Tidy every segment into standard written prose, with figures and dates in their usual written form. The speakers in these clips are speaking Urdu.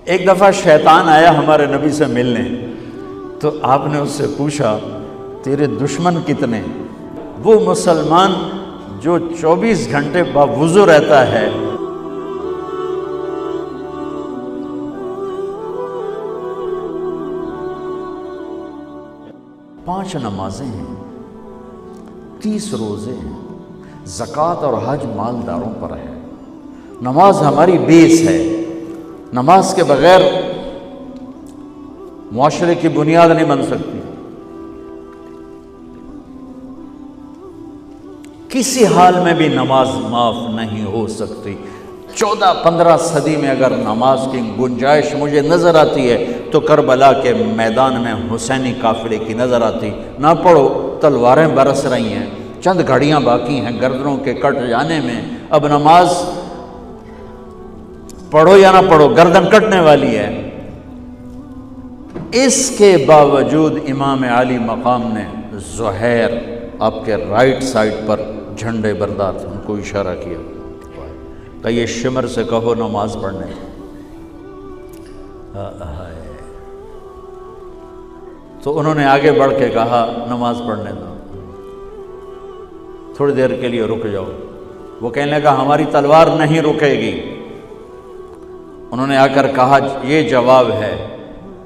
ایک دفعہ شیطان آیا ہمارے نبی سے ملنے، تو آپ نے اس سے پوچھا تیرے دشمن کتنے؟ وہ مسلمان جو 24 گھنٹے باوضو رہتا ہے، پانچ نمازیں ہیں، 30 روزے ہیں، زکوٰۃ اور حج مالداروں پر ہے۔ نماز ہماری بیس ہے، نماز کے بغیر معاشرے کی بنیاد نہیں بن سکتی۔ کسی حال میں بھی نماز معاف نہیں ہو سکتی۔ 14-15 صدی میں اگر نماز کی گنجائش مجھے نظر آتی ہے تو کربلا کے میدان میں حسینی قافلے کی نظر آتی۔ نہ پڑھو، تلواریں برس رہی ہیں، چند گھڑیاں باقی ہیں گردنوں کے کٹ جانے میں، اب نماز پڑھو یا نہ پڑھو گردن کٹنے والی ہے۔ اس کے باوجود امام عالی مقام نے زہیر آپ کے رائٹ سائڈ پر جھنڈے بردار تھے، ان کو اشارہ کیا کہ یہ شمر سے کہو نماز پڑھنے۔ تو انہوں نے آگے بڑھ کے کہا نماز پڑھنے دو، تھوڑی دیر کے لیے رک جاؤ۔ وہ کہنے لگا ہماری تلوار نہیں رکے گی۔ انہوں نے آ کر کہا یہ جواب ہے۔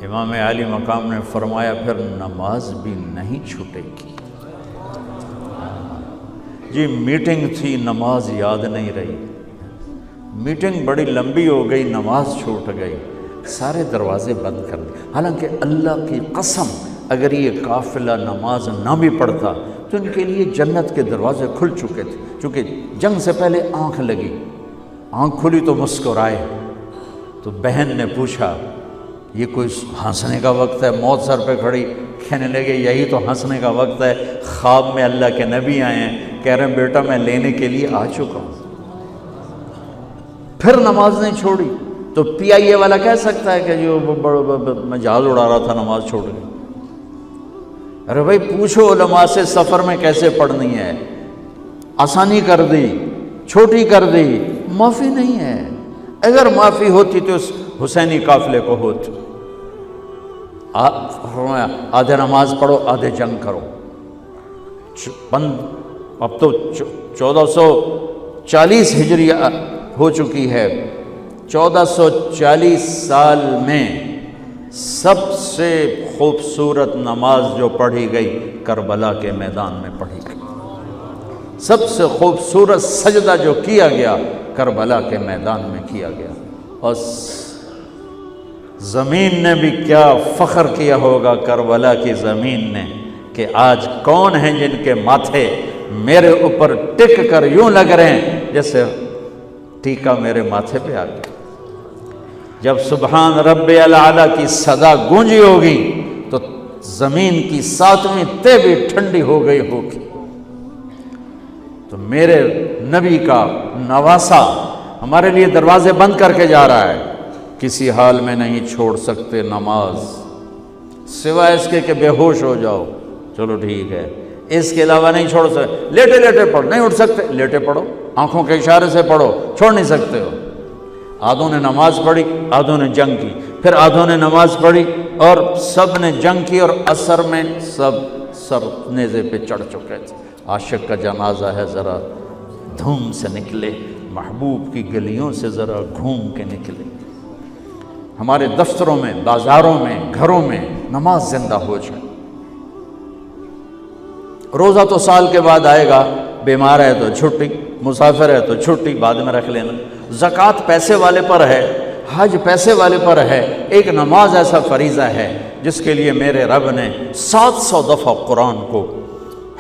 امام عالی مقام نے فرمایا پھر نماز بھی نہیں چھوٹے گی۔ جی میٹنگ تھی، نماز یاد نہیں رہی، میٹنگ بڑی لمبی ہو گئی، نماز چھوٹ گئی، سارے دروازے بند کر دیے۔ حالانکہ اللہ کی قسم اگر یہ قافلہ نماز نہ بھی پڑھتا تو ان کے لیے جنت کے دروازے کھل چکے تھے، چونکہ جنگ سے پہلے آنکھ لگی، آنکھ کھلی تو مسکرائے۔ تو بہن نے پوچھا یہ کوئی ہنسنے کا وقت ہے؟ موت سر پہ کھڑی، کہنے لگے یہی تو ہنسنے کا وقت ہے۔ خواب میں اللہ کے نبی آئے ہیں، کہہ رہے ہیں بیٹا میں لینے کے لیے آ چکا ہوں۔ پھر نماز نہیں چھوڑی۔ تو پی آئی اے والا کہہ سکتا ہے کہ جو میں جہاز اڑا رہا تھا نماز چھوڑ گئی؟ ارے بھائی پوچھو علماء سے سفر میں کیسے پڑھنی ہے، آسانی کر دی، چھوٹی کر دی، معافی نہیں ہے۔ اگر معافی ہوتی تو اس حسینی قافلے کو ہوتی۔ آدھے نماز پڑھو آدھے جنگ کرو۔ اب تو 1440 ہجری ہو چکی ہے، 1440 سال میں سب سے خوبصورت نماز جو پڑھی گئی کربلا کے میدان میں پڑھی گئی۔ سب سے خوبصورت سجدہ جو کیا گیا کربلا کے میدان میں کیا گیا۔ اور زمین نے بھی کیا فخر کیا ہوگا کربلا کی زمین نے کہ آج کون ہیں جن کے ماتھے میرے اوپر ٹک کر یوں لگ رہے ہیں جیسے ٹیکا میرے ماتھے پہ آ گیا۔ جب سبحان رب الاعلیٰ کی صدا گونجی ہوگی تو زمین کی 7ویں تہ بھی ٹھنڈی ہو گئی ہوگی۔ تو میرے نبی کا نواسا ہمارے لیے دروازے بند کر کے جا رہا ہے۔ کسی حال میں نہیں چھوڑ سکتے نماز، سوائے اس کے کہ بے ہوش ہو جاؤ، چلو ٹھیک ہے، اس کے علاوہ نہیں چھوڑ سکتے۔ لیٹے لیٹے پڑھو، نہیں اٹھ سکتے لیٹے پڑھو، آنکھوں کے اشارے سے پڑھو، چھوڑ نہیں سکتے ہو۔ آدھوں نے نماز پڑھی، آدھوں نے جنگ کی، پھر آدھوں نے نماز پڑھی اور سب نے جنگ کی، اور عصر میں سب سر نیزے پہ چڑھ چکے تھے۔ عاشق کا جنازہ ہے، ذرا دھوم سے نکلے، محبوب کی گلیوں سے ذرا گھوم کے نکلے۔ ہمارے دفتروں میں، بازاروں میں، گھروں میں نماز زندہ ہو جائے۔ روزہ تو سال کے بعد آئے گا، بیمار ہے تو چھٹی، مسافر ہے تو چھٹی بعد میں رکھ لینا۔ زکوٰۃ پیسے والے پر ہے، حج پیسے والے پر ہے، ایک نماز ایسا فریضہ ہے جس کے لیے میرے رب نے 700 دفعہ قرآن کو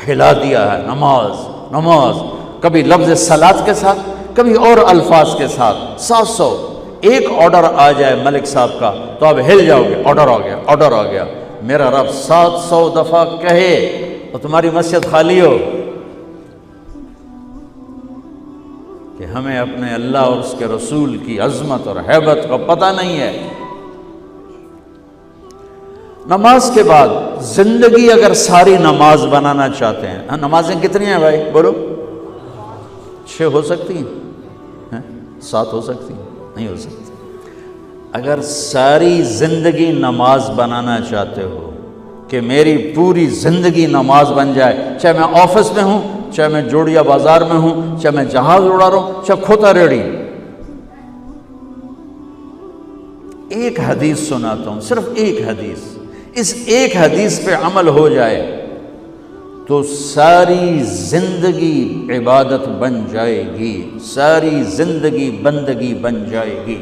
ہلا دیا ہے۔ نماز نماز، کبھی لفظ صلاۃ کے ساتھ، کبھی اور الفاظ کے ساتھ، 700۔ ایک آرڈر آ جائے ملک صاحب کا تو آپ ہل جاؤ گے، آرڈر آ گیا، آرڈر آ گیا۔ میرا رب 700 دفعہ کہے اور تمہاری مسجد خالی ہو کہ ہمیں اپنے اللہ اور اس کے رسول کی عظمت اور ہیبت کا پتہ نہیں ہے۔ نماز کے بعد زندگی اگر ساری نماز بنانا چاہتے ہیں، نمازیں کتنی ہیں بھائی بولو؟ 6 ہو سکتی ہیں، 7 ہو سکتی ہیں، نہیں ہو سکتی۔ اگر ساری زندگی نماز بنانا چاہتے ہو کہ میری پوری زندگی نماز بن جائے، چاہے میں آفس میں ہوں، چاہے میں جوڑیا بازار میں ہوں، چاہے میں جہاز اڑا رہا ہوں، چاہے کھوتا ریڑی، ایک حدیث سناتا ہوں، صرف ایک حدیث، اس ایک حدیث پہ عمل ہو جائے تو ساری زندگی عبادت بن جائے گی، ساری زندگی بندگی بن جائے گی۔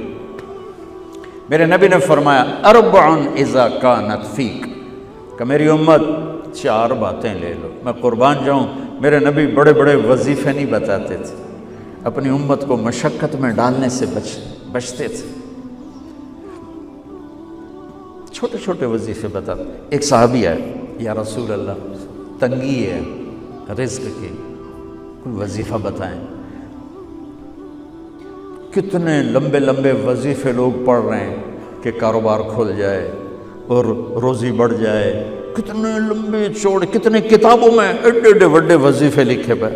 میرے نبی نے فرمایا اربع اذا کانت فیک، کہ میری امت 4 باتیں لے لو۔ میں قربان جاؤں، میرے نبی بڑے بڑے وظیفے نہیں بتاتے تھے، اپنی امت کو مشقت میں ڈالنے سے بچتے تھے، چھوٹے چھوٹے وظیفے بتاتے۔ ایک صحابی ہے، یا رسول اللہ تنگی ہے رزق کی، کوئی وظیفہ بتائیں۔ کتنے لمبے لمبے وظیفے لوگ پڑھ رہے ہیں کہ کاروبار کھل جائے اور روزی بڑھ جائے، کتنے لمبے چوڑے، کتنے کتابوں میں ایڈے ایڈے بڑے وظیفے لکھے پہ،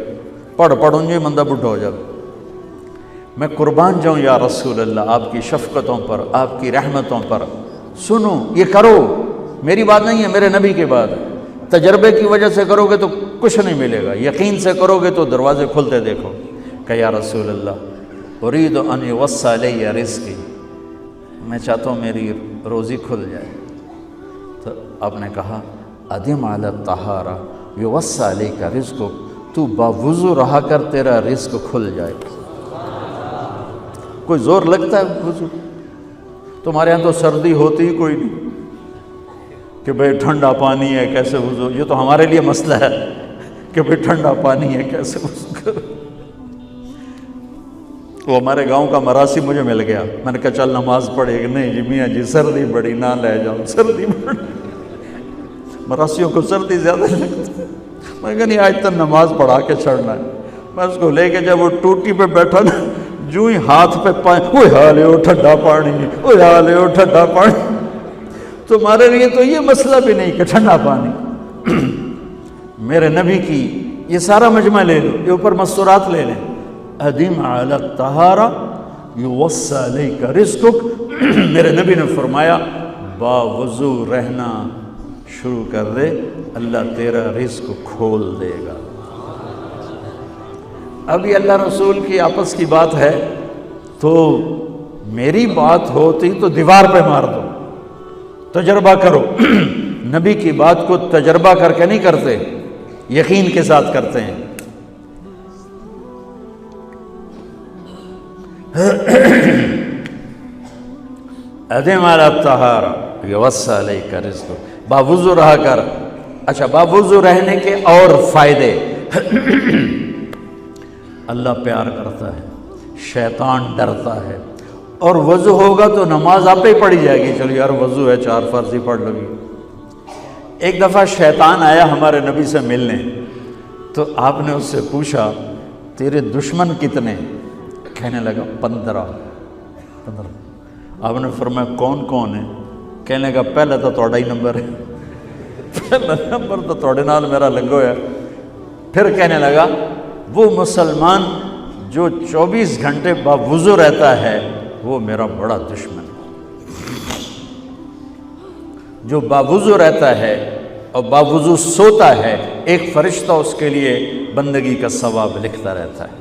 پڑھوں یہ بندہ بڈھا ہو جائے۔ میں قربان جاؤں یا رسول اللہ آپ کی شفقتوں پر، آپ کی رحمتوں پر، سنو یہ کرو، میری بات نہیں ہے، میرے نبی کی بات ہے۔ تجربے کی وجہ سے کرو گے تو کچھ نہیں ملے گا، یقین سے کرو گے تو دروازے کھلتے دیکھو۔ کہ یا رسول اللہ ارید ان یوسع علی رزقی، میں چاہتا ہوں میری روزی کھل جائے۔ تو آپ نے کہا ادم علی الطہارہ یوسع علیک رزقک، تو باوضو رہا کر تیرا رزق کھل جائے۔ کوئی زور لگتا ہے وضو؟ تمہارے یہاں تو سردی ہوتی ہی کوئی نہیں کہ بھئی ٹھنڈا پانی ہے کیسے وضو، یہ تو ہمارے لیے مسئلہ ہے کہ بھئی ٹھنڈا پانی ہے کیسے وضو کرو۔ وہ ہمارے گاؤں کا مراسی مجھے مل گیا، میں نے کہا چل نماز پڑھے گی، نہیں جی میاں جی سردی بڑی، نہ لے جاؤں سردی بڑی، مراسیوں کو سردی زیادہ لگتی ہے۔ میں نے کہا نہیں آج تک نماز پڑھا کے چھڑنا ہے۔ میں اس کو لے کے جب وہ ٹوٹی پہ بیٹھا نا، جو ہی ہاتھ پہ پائیں، اوہ حالے ہو ٹھنڈا پانی، اوہ حالے ہو ٹھنڈا پانی۔ تمہارے لیے تو یہ مسئلہ بھی نہیں کہ ٹھنڈا پانی۔ میرے نبی کی یہ سارا مجمع لے لو، یہ اوپر مستورات لے لیں، ادم علی الطہارہ یوسع علیک رزقک۔ میرے نبی نے فرمایا باوضو رہنا شروع کر دے، اللہ تیرا رزق کھول دے گا۔ ابھی اللہ رسول کی آپس کی بات ہے تو میری بات ہوتی تو دیوار پہ مار دو، تجربہ کرو۔ نبی کی بات کو تجربہ کر کے نہیں کرتے، یقین کے ساتھ کرتے ہیں۔ ادم علی الطہارہ یوسع علیک رزقک، باوضو رہا کر۔ اچھا باوضو رہنے کے اور فائدے، اللہ پیار کرتا ہے، شیطان ڈرتا ہے، اور وضو ہوگا تو نماز آپ ہی پڑھی جائے گی، چلو یار وضو ہے 4 فرض ہی پڑھ لو گی۔ ایک دفعہ شیطان آیا ہمارے نبی سے ملنے، تو آپ نے اس سے پوچھا تیرے دشمن کتنے؟ کہنے لگا 15۔ آپ نے فرمایا کون کون ہے؟ کہنے لگا پہلا تو تھوڑا ہی نمبر ہے، پہلا نمبر تو تھوڑے نال میرا لگو ہے۔ پھر کہنے لگا وہ مسلمان جو 24 گھنٹے باوضو رہتا ہے وہ میرا بڑا دشمن ہے۔ جو باوضو رہتا ہے اور باوضو سوتا ہے، ایک فرشتہ اس کے لیے بندگی کا ثواب لکھتا رہتا ہے۔